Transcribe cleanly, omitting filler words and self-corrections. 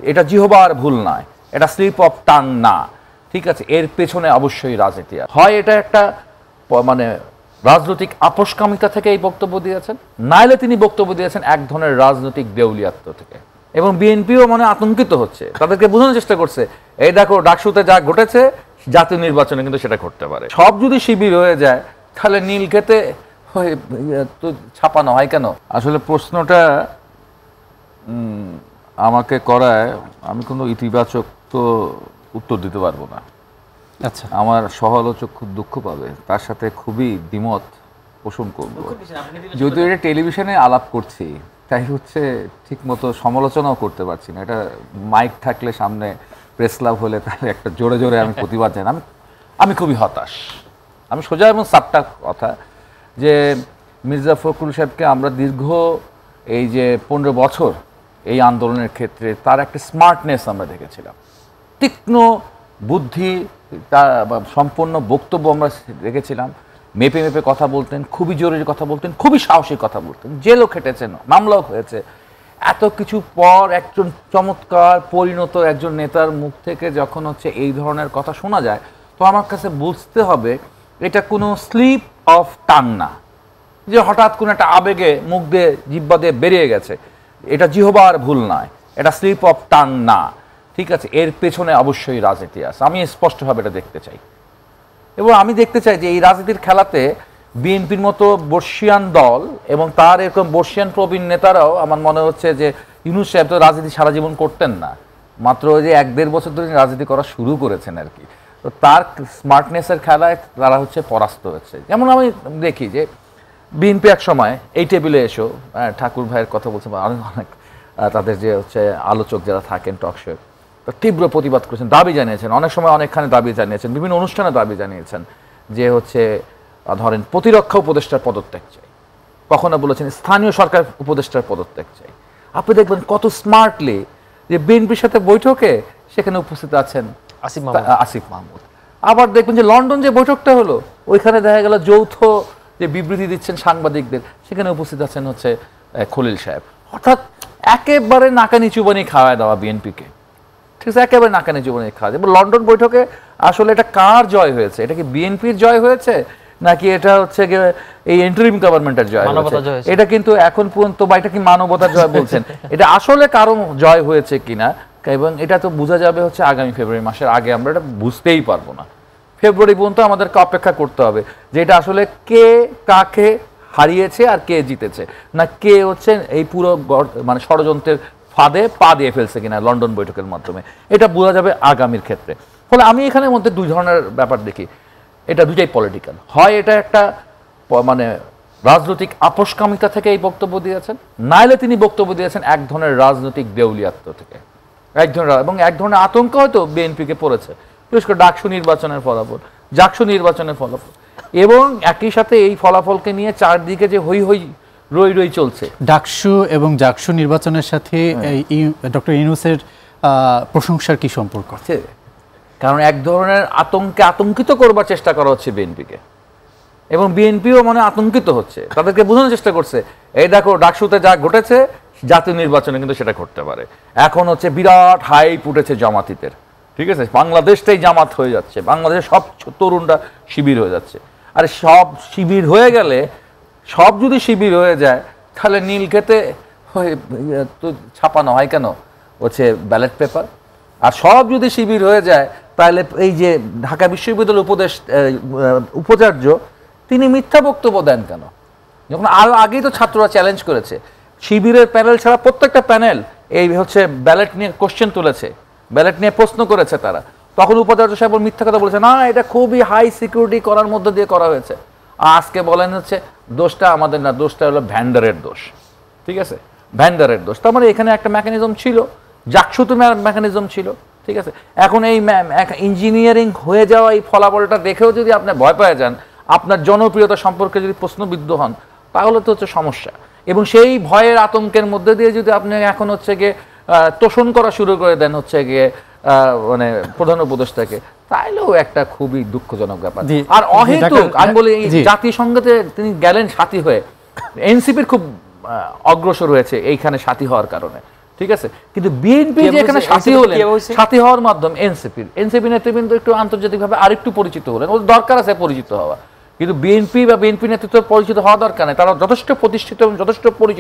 এটা জিহবার ভুল নয়, এটা স্লিপ অফ টাং না, ঠিক আছে। এর পেছনে অবশ্যই রাজনীতি আছে। হয় এটা একটা মানে রাজনৈতিক আপোষকামিতা থেকে এই বক্তব্য দিয়েছেন, নাইলে তিনি বক্তব্য দিয়েছেন এক ধরনের রাজনৈতিক দেউলিয়াত্ব থেকে। এবং বিএনপিও মানে আতঙ্কিত হচ্ছে, তাদেরকে বোঝানোর চেষ্টা করছে এই দেখো ডাকসুতে যা ঘটেছে জাতীয় নির্বাচনে কিন্তু সেটা ঘটতে পারে। সব যদি শিবির হয়ে যায় তাহলে নীলক্ষেতে তো ছাপানো হয় কেন? আসলে প্রশ্নটা আমাকে করায় আমি কোনো ইতিবাচক তো উত্তর দিতে পারবো না। আচ্ছা, আমার সহালোচক খুব দুঃখ পাবে, তার সাথে খুবই দ্বিমত পোষণ করবো। যদিও এটা টেলিভিশনে আলাপ করছি তাই হচ্ছে ঠিক মতো সমালোচনাও করতে পারছি না। এটা মাইক থাকলে সামনে প্রেস ক্লাব হলে তাহলে একটা জোরে জোরে আমি প্রতিবাদ জানাই। আমি খুবই হতাশ। আমি সোজা এবং সাপটা কথা যে মির্জা ফখরুল সাহেবকে আমরা দীর্ঘ এই যে 15 বছর এই আন্দোলনের ক্ষেত্রে তার একটা স্মার্টনেস আমরা দেখেছিলাম, তীক্ষ্ণ বুদ্ধি, তার সম্পূর্ণ বক্তব্য আমরা দেখেছিলাম। মেপে মেপে কথা বলতেন, খুবই জরুরি কথা বলতেন, খুবই সাহসী কথা বলতেন, জেলও খেটেছেন, মামলাও হয়েছে। এত কিছু পর একজন চমৎকার পরিণত একজন নেতার মুখ থেকে যখন হচ্ছে এই ধরনের কথা শোনা যায়, তো আমার কাছে বুঝতে হবে এটা কোনো স্লিপ অফ টাং না, যে হঠাৎ কোনো একটা আবেগে মুখ দিয়ে জিহ্বা দিয়ে বেরিয়ে গেছে। এটা জিহবার ভুল নয়, এটা স্লিপ অফ টাং না, ঠিক আছে। এর পেছনে অবশ্যই রাজনীতি আছে, আমি স্পষ্টভাবে এটা দেখতে চাই। এবং আমি দেখতে চাই যে এই রাজনীতির খেলাতে বিএনপির মতো বর্ষিয়ান দল এবং তার এরকম বর্ষিয়ান প্রবীণ নেতারাও আমার মনে হচ্ছে যে ইউনূস সাহেব তো রাজনীতি সারা জীবন করতেন না, মাত্র ওই যে 1-1.5 বছর ধরে রাজনীতি করা শুরু করেছেন আর কি। তো তার স্মার্টনেসের খেলায় তারা হচ্ছে পরাস্ত হচ্ছে। যেমন আমি দেখি যে বিএনপি এক সময় এই টেবিলে এসো, ঠাকুর ভাইয়ের কথা বলছে, অনেক তাদের যে হচ্ছে আলোচক যারা থাকেন টকশো, তীব্র প্রতিবাদ করেছেন, দাবি জানিয়েছেন, অনেক সময় অনেকখানে দাবি জানিয়েছেন, বিভিন্ন অনুষ্ঠানে দাবি জানিয়েছেন যে হচ্ছে ধরেন প্রতিরক্ষা উপদেষ্টার পদত্যাগ চাই, কখনো বলেছেন স্থানীয় সরকার উপদেষ্টার পদত্যাগ চাই। আপনি দেখবেন কত স্মার্টলি যে বিএনপির সাথে বৈঠকে সেখানে উপস্থিত আছেন আসিফ মাহমুদ। আবার দেখবেন যে লন্ডন যে বৈঠকটা হলো ওইখানে দেখা গেল যৌথ যে বিবৃতি দিচ্ছেন সাংবাদিকদের, সেখানে উপস্থিত আছেন হচ্ছে খলিল সাহেব। অর্থাৎ একেবারে নাকানি চুবানি খাওয়ায় দেওয়া বিএনপিকে, ঠিক আছে, একেবারে নাকানি চুবানি খাওয়া। এবং লন্ডন বৈঠকে আসলে এটা কার জয় হয়েছে? এটা কি বিএনপির জয় হয়েছে নাকি এটা হচ্ছে এই ইন্টারিম গভর্নমেন্টের জয় হয়েছে? এটা কিন্তু এখন পর্যন্ত বা এটা কি মানবতার জয় বলছেন, এটা আসলে কারো জয় হয়েছে কিনা, এবং এটা তো বোঝা যাবে হচ্ছে আগামী ফেব্রুয়ারি মাসের আগে। আমরা এটা বুঝতেই পারবো না, ফেব্রুয়ারি পর্যন্ত আমাদেরকে অপেক্ষা করতে হবে যে এটা আসলে কে কাকে হারিয়েছে আর কে জিতেছে, না কে হচ্ছে এই পুরো মানে ষড়যন্ত্রের ফাঁদে পা দিয়ে ফেলছে কিনা লন্ডন বৈঠকের মাধ্যমে। এটা বোঝা যাবে আগামীর ক্ষেত্রে। ফলে আমি এখানের মধ্যে দুই ধরনের ব্যাপার দেখি, এটা দুটাই পলিটিক্যাল। হয় এটা একটা মানে রাজনৈতিক আপোষকামিতা থেকে এই বক্তব্য দিয়েছেন, নাইলে তিনি বক্তব্য দিয়েছেন এক ধরনের রাজনৈতিক দেউলিয়াত্ব থেকে, এক ধরনের এবং এক ধরনের আতঙ্ক হয়তো বিএনপিকে পড়েছে, বিশেষ করে ডাকসু নির্বাচনের ফলাফল, জাকসু নির্বাচনের ফলাফল, এবং একই সাথে এই ফলাফলকে নিয়ে চারদিকে যে হই হই রই রই চলছে। ডাকসু এবং জাকসু নির্বাচনের সাথে ডক্টর ইউনূসের প্রশংসার কি সম্পর্ক আছে? কারণ এক ধরনের আতঙ্কে আতঙ্কিত করবার চেষ্টা করা হচ্ছে বিএনপিকে, এবং বিএনপিও মানে আতঙ্কিত হচ্ছে, তাদেরকে বোঝানোর চেষ্টা করছে এই দেখো ডাকসুতে যা ঘটেছে জাতীয় নির্বাচনে কিন্তু সেটা ঘটতে পারে। এখন হচ্ছে বিরাট হাইপ উঠেছে জামাতিদের, ঠিক আছে, বাংলাদেশটাই জামাত হয়ে যাচ্ছে, বাংলাদেশের সব তরুণরা শিবির হয়ে যাচ্ছে। আর সব শিবির হয়ে গেলে, সব যদি শিবির হয়ে যায় তাহলে নীলক্ষেতে তো ছাপানো হয় কেন হচ্ছে ব্যালট পেপার? আর সব যদি শিবির হয়ে যায় তাহলে এই যে ঢাকা বিশ্ববিদ্যালয়ের উপাচার্য তিনি মিথ্যা বক্তব্য দেন কেন? যখন আরো আগেই তো ছাত্ররা চ্যালেঞ্জ করেছে, শিবিরের প্যানেল ছাড়া প্রত্যেকটা প্যানেল এই হচ্ছে ব্যালট নিয়ে কোশ্চেন তুলেছে, ব্যালট নিয়ে প্রশ্ন করেছে তারা, তখন উপাচার্য সাহেব মিথ্যা কথা বলেছে, না এটা খুবই হাই সিকিউরিটি করার মধ্যে দিয়ে করা হয়েছে। আজকে বলেন হচ্ছে দোষটা আমাদের না, দোষটা হলো ভ্যান্ডারের দোষ, ঠিক আছে, ভ্যান্ডারের দোষ। তার মানে এখানে একটা মেকানিজম ছিল, জাকসুতে মেকানিজম ছিল, ঠিক আছে। এখন এই ইঞ্জিনিয়ারিং হয়ে যাওয়া এই ফলাফলটা দেখেও যদি আপনি ভয় পেয়ে যান, আপনার জনপ্রিয়তা সম্পর্কে যদি প্রশ্নবিদ্ধ হন, তাহলে তো হচ্ছে সমস্যা। এবং সেই ভয়ের আতঙ্কের মধ্যে দিয়ে যদি আপনি এখন হচ্ছে গিয়ে তোষণ করা শুরু করে দেন হচ্ছে গিয়ে মানে প্রধান উপদেষ্টাকে, তাইলেও একটা খুবই দুঃখজনক ব্যাপার। আর অহেতুক আমি বলি জাতিসংঘতে তিনি গেলেন সাথী হয়ে, এনসিপির খুব অগ্রসর হয়েছে এইখানে সাথী হওয়ার কারণে, ঠিক আছে, কিন্তু বিএনপি যে এখানে সাথী হলেন, সাথী হওয়ার মাধ্যমে এনসিপি নেতৃবৃন্দ একটু আন্তর্জাতিকভাবে আরেকটু পরিচিত হলেন, ওদের দরকার আছে পরিচিত হওয়া, কিন্তু বিএনপি বা বিএনপি নেতৃত্ব পরিচিত হওয়া দরকার নেই, তারা যথেষ্ট প্রতিষ্ঠিত এবং যথেষ্ট পরিচিত।